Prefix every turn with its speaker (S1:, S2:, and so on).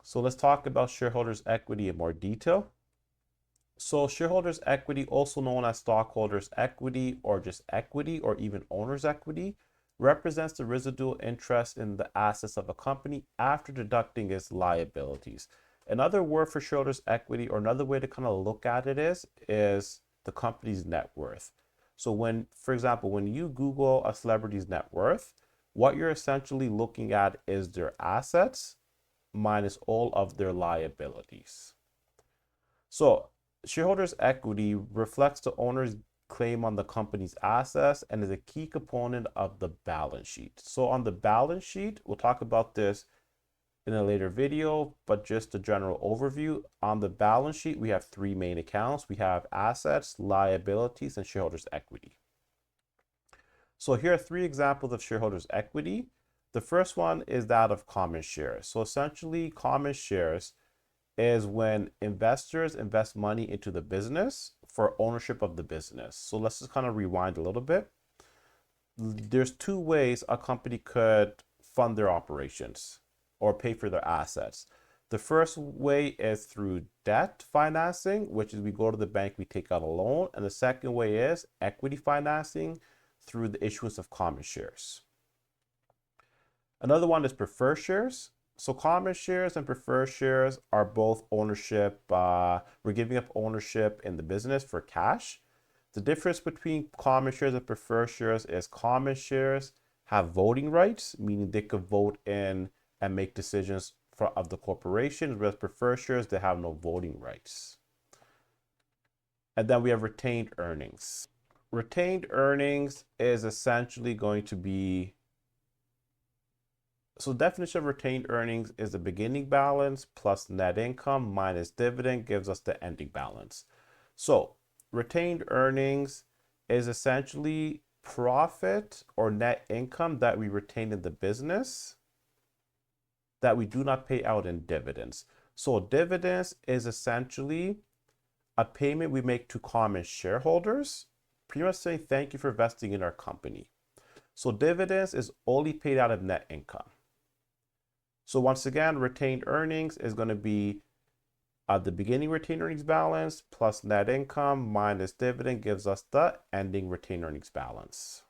S1: So let's talk about shareholders' equity in more detail. So shareholders' equity, also known as stockholders' equity or just equity or even owner's equity, represents the residual interest in the assets of a company after deducting its liabilities. Another word for shareholders' equity, or another way to kind of look at it, is the company's net worth. So when, for example, when you Google a celebrity's net worth, what you're essentially looking at is their assets minus all of their liabilities. So shareholders' equity reflects the owner's claim on the company's assets and is a key component of the balance sheet. So on the balance sheet, we'll talk about this in a later video, but just a general overview. On the balance sheet, we have three main accounts. We have assets, liabilities, and shareholders' equity. So here are three examples of shareholders' equity. The first one is that of common shares. So essentially, common shares is when investors invest money into the business for ownership of the business. So let's just kind of rewind a little bit. There's two ways a company could fund their operations or pay for their assets. The first way is through debt financing, which is we go to the bank, we take out a loan. And the second way is equity financing through the issuance of common shares. Another one is preferred shares. So common shares and preferred shares are both ownership. We're giving up ownership in the business for cash. The difference between common shares and preferred shares is common shares have voting rights, meaning they could vote in and make decisions of the corporation, whereas preferred shares, they have no voting rights. And then we have retained earnings. Retained earnings is essentially going to be, so the definition of retained earnings is the beginning balance plus net income minus dividend gives us the ending balance. So retained earnings is essentially profit or net income that we retain in the business that we do not pay out in dividends. So dividends is essentially a payment we make to common shareholders, pretty much saying thank you for investing in our company. So dividends is only paid out of net income. So once again, retained earnings is going to be the beginning retained earnings balance plus net income minus dividend gives us the ending retained earnings balance.